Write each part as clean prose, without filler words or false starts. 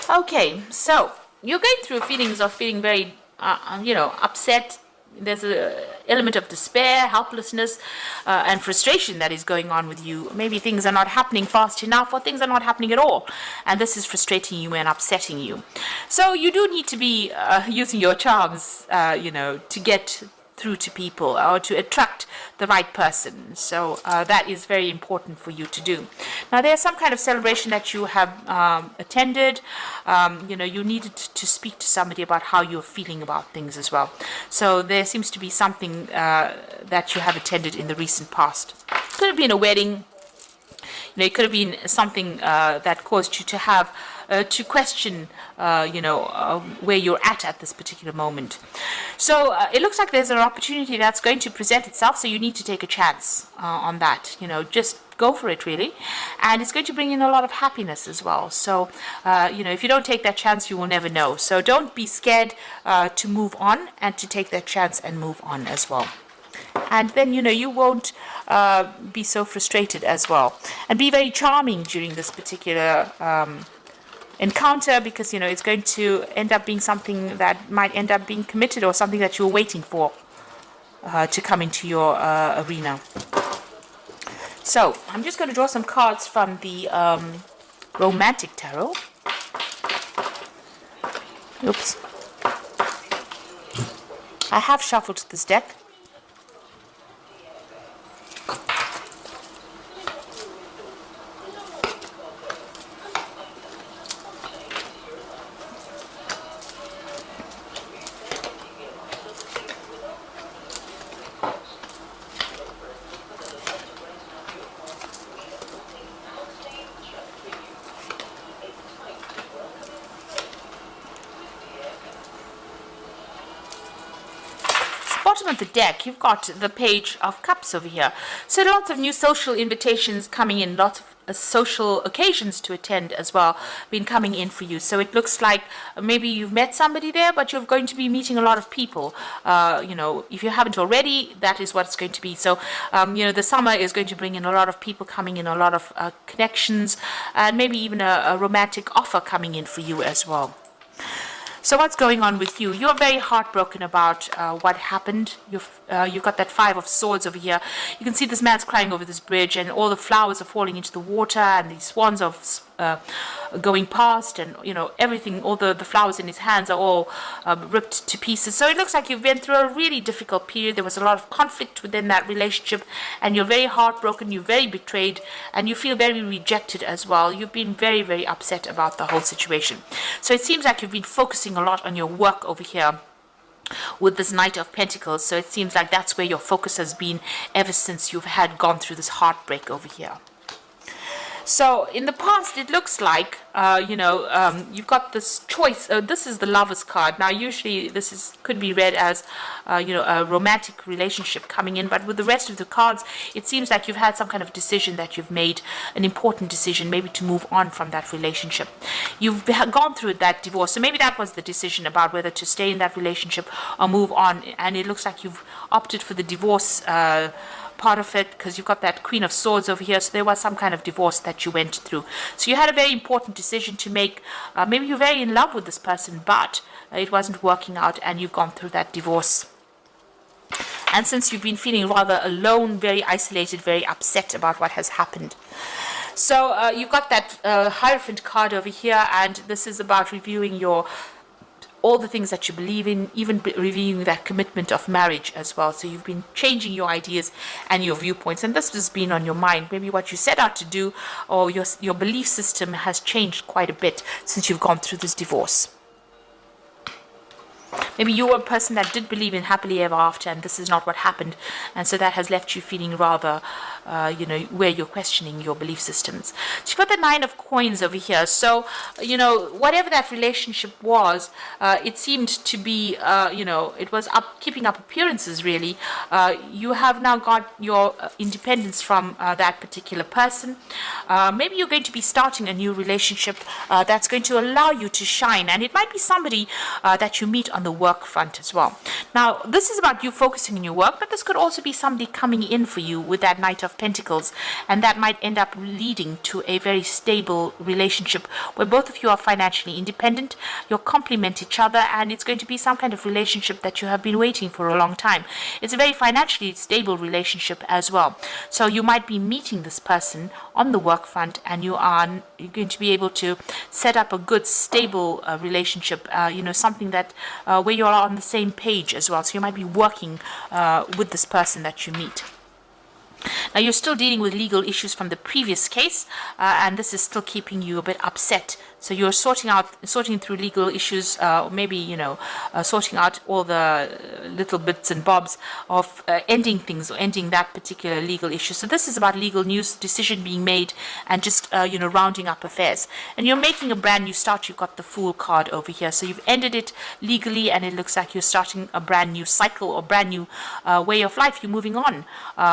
Okay, so you're going through feelings of feeling very, upset. There's a element of despair, helplessness, and frustration that is going on with you. Maybe things are not happening fast enough, or things are not happening at all, and this is frustrating you and upsetting you. So you do need to be using your charms, to get through to people or to attract the right person. So that is very important for you to do. Now, there's some kind of celebration that you have attended. You needed to speak to somebody about how you're feeling about things as well. So there seems to be something that you have attended in the recent past. Could have been a wedding. It could have been something that caused you to have to question, where you're at this particular moment. So it looks like there's an opportunity that's going to present itself. So you need to take a chance on that. Just go for it, really, and it's going to bring in a lot of happiness as well. So if you don't take that chance, you will never know. So don't be scared to move on and to take that chance and move on as well. And then, you won't be so frustrated as well. And be very charming during this particular encounter, because, it's going to end up being something that might end up being committed, or something that you're waiting for to come into your arena. So I'm just going to draw some cards from the Romantic Tarot. Oops. I have shuffled this deck. Bottom of the deck, you've got the Page of Cups over here. So lots of new social invitations coming in, lots of social occasions to attend as well been coming in for you. So it looks like maybe you've met somebody there, but you're going to be meeting a lot of people. If you haven't already, that is what it's going to be. So the summer is going to bring in a lot of people coming in, a lot of connections, and maybe even a romantic offer coming in for you as well. So what's going on with you? You're very heartbroken about what happened. You've got that Five of Swords over here. You can see this man's crying over this bridge, and all the flowers are falling into the water, and these swans are going past, and everything, all the flowers in his hands are all ripped to pieces. So it looks like you've been through a really difficult period. There was a lot of conflict within that relationship, and you're very heartbroken, you're very betrayed, and you feel very rejected as well. You've been very, very upset about the whole situation. So it seems like you've been focusing a lot on your work over here with this Knight of Pentacles. So it seems like that's where your focus has been ever since you've gone through this heartbreak over here. So in the past, it looks like, you've got this choice. This is the Lover's card. Now, usually this could be read as, a romantic relationship coming in. But with the rest of the cards, it seems like you've had some kind of decision that you've made, an important decision, maybe to move on from that relationship. You've gone through that divorce. So maybe that was the decision about whether to stay in that relationship or move on. And it looks like you've opted for the divorce part of it, because you've got that Queen of Swords over here. So there was some kind of divorce that you went through. So you had a very important decision to make. Maybe you're very in love with this person, but it wasn't working out, and you've gone through that divorce. And since you've been feeling rather alone, very isolated, very upset about what has happened. So you've got that Hierophant card over here, and this is about reviewing all the things that you believe in, even reviewing that commitment of marriage as well. So you've been changing your ideas and your viewpoints, and this has been on your mind. Maybe what you set out to do, or your belief system has changed quite a bit since you've gone through this divorce. Maybe you were a person that did believe in happily ever after, and this is not what happened, and so that has left you feeling rather, where you're questioning your belief systems. So you've got the Nine of Coins over here. So, whatever that relationship was, it seemed to be, it was keeping up appearances, really. You have now got your independence from that particular person. Maybe you're going to be starting a new relationship that's going to allow you to shine, and it might be somebody that you meet on the work work front as well. Now, this is about you focusing on your work, but this could also be somebody coming in for you with that Knight of Pentacles, and that might end up leading to a very stable relationship where both of you are financially independent, you'll complement each other, and it's going to be some kind of relationship that you have been waiting for a long time. It's a very financially stable relationship as well. So you might be meeting this person on the work front, and you're going to be able to set up a good, stable relationship, something that where you're on the same page as well. So you might be working with this person that you meet. Now, you're still dealing with legal issues from the previous case, and this is still keeping you a bit upset. So you're sorting through legal issues, maybe, sorting out all the little bits and bobs of ending things or ending that particular legal issue. So this is about legal news, decision being made, and just, rounding up affairs. And you're making a brand new start. You've got the Fool card over here. So you've ended it legally, and it looks like you're starting a brand new cycle or brand new way of life. You're moving on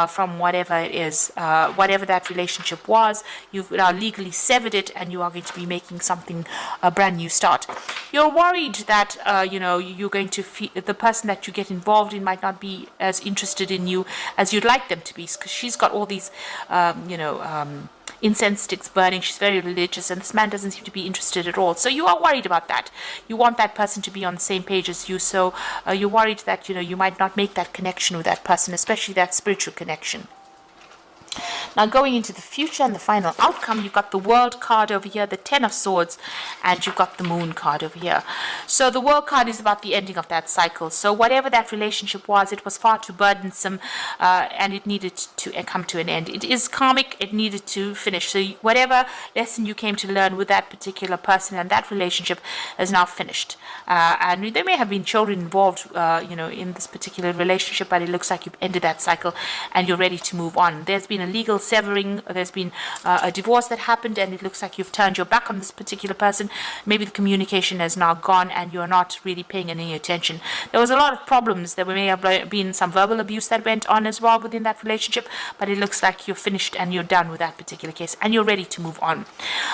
from whatever it is, whatever that relationship was. You've now legally severed it, and you are going to be making a brand new start. You're worried that you're going to the person that you get involved in might not be as interested in you as you'd like them to be, because she's got all these incense sticks burning. She's very religious, and this man doesn't seem to be interested at all. So you are worried about that. You want that person to be on the same page as you. So you're worried that you might not make that connection with that person, especially that spiritual connection. Now, going into the future and the final outcome, you've got the World card over here, the Ten of Swords, and you've got the Moon card over here. So the World card is about the ending of that cycle. So whatever that relationship was, it was far too burdensome, and it needed to come to an end. It is karmic. It needed to finish. So whatever lesson you came to learn with that particular person and that relationship is now finished. And there may have been children involved, in this particular relationship, but it looks like you've ended that cycle and you're ready to move on. There's been a legal severing, there's been a divorce that happened, and it looks like you've turned your back on this particular person. Maybe the communication has now gone and you're not really paying any attention. There was a lot of problems. There may have been some verbal abuse that went on as well within that relationship, but it looks like you're finished and you're done with that particular case and you're ready to move on.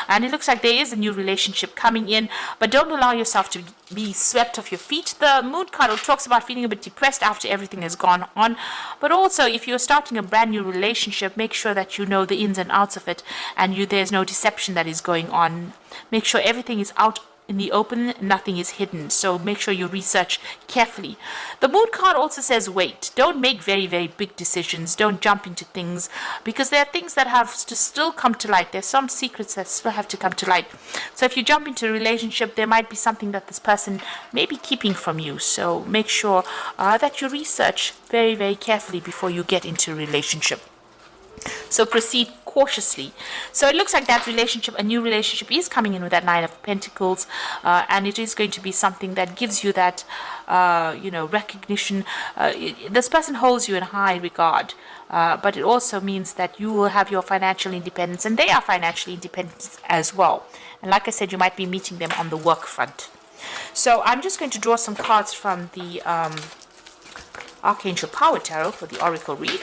And it looks like there is a new relationship coming in, but don't allow yourself to be swept off your feet. The Moon card talks about feeling a bit depressed after everything has gone on, but also if you're starting a brand new relationship, make sure that you know the ins and outs of it, and there's no deception that is going on. Make sure everything is out in the open, nothing is hidden. So make sure you research carefully. The Moon card also says wait. Don't make very, very big decisions. Don't jump into things, because there are things that have to still come to light. There's some secrets that still have to come to light. So if you jump into a relationship, there might be something that this person may be keeping from you. So make sure that you research very, very carefully before you get into a relationship. So proceed cautiously. So it looks like that relationship, a new relationship, is coming in with that Nine of Pentacles, and it is going to be something that gives you that, recognition. This person holds you in high regard, but it also means that you will have your financial independence, and they are financially independent as well. And like I said, you might be meeting them on the work front. So I'm just going to draw some cards from the Archangel Power Tarot for the Oracle read.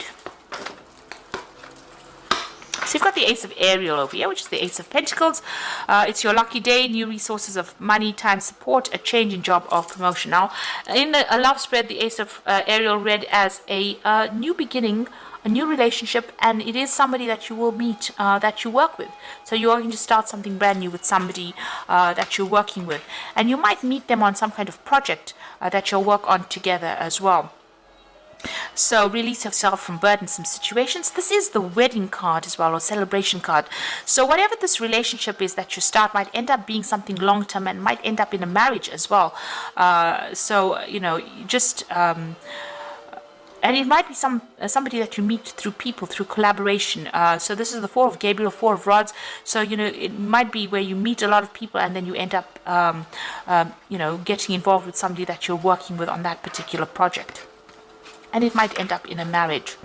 So you've got the Ace of Ariel over here, which is the Ace of Pentacles. It's your lucky day, new resources of money, time, support, a change in job or promotion. Now, in a love spread, the Ace of Ariel read as a new beginning, a new relationship, and it is somebody that you will meet, that you work with. So you are going to start something brand new with somebody that you're working with. And you might meet them on some kind of project that you'll work on together as well. So release yourself from burdensome situations. This is the wedding card as well, or celebration card. So whatever this relationship is that you start might end up being something long-term and might end up in a marriage as well. And it might be somebody that you meet through people, through collaboration. So this is the Four of Gabriel, Four of Rods. So, it might be where you meet a lot of people and then you end up, getting involved with somebody that you're working with on that particular project. And it might end up in a marriage.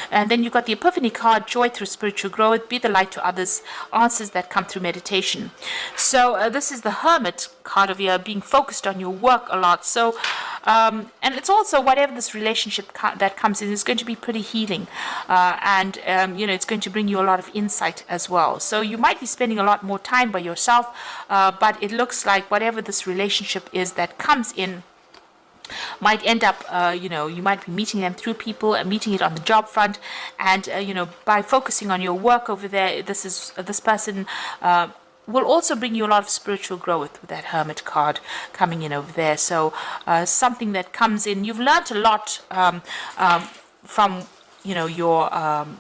And then you've got the Epiphany card, joy through spiritual growth, be the light to others, answers that come through meditation. So this is the Hermit card of here, being focused on your work a lot. So, and it's also whatever this relationship that comes in is going to be pretty healing. It's going to bring you a lot of insight as well. So you might be spending a lot more time by yourself, but it looks like whatever this relationship is that comes in, might end up, you might be meeting them through people and meeting it on the job front, and by focusing on your work over there, this person will also bring you a lot of spiritual growth with that Hermit card coming in over there. So something that comes in, you've learned a lot from your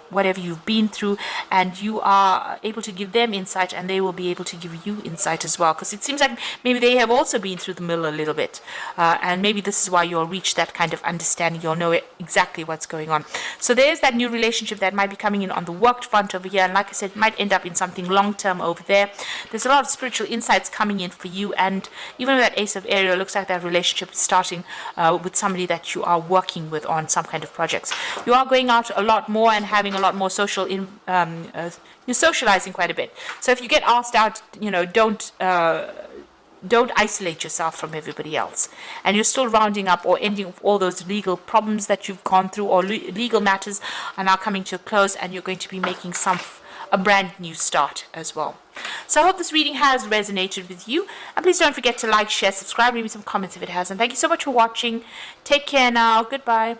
whatever you've been through, and you are able to give them insight, and they will be able to give you insight as well, because it seems like maybe they have also been through the mill a little bit, and maybe this is why you'll reach that kind of understanding. You'll know exactly what's going on. So there's that new relationship that might be coming in on the work front over here, and like I said, it might end up in something long term over there. There's a lot of spiritual insights coming in for you, and even with that Ace of Ariel, it looks like that relationship is starting with somebody that you are working with on some kind of projects. You are going out a lot more and having a lot more social you're socializing quite a bit. So if you get asked out, don't isolate yourself from everybody else, and you're still rounding up or ending all those legal problems that you've gone through, or legal matters are now coming to a close, and you're going to be making a brand new start as well. So I hope this reading has resonated with you, and please don't forget to like, share, subscribe, leave me some comments if it has, and thank you so much for watching. Take care now. Goodbye.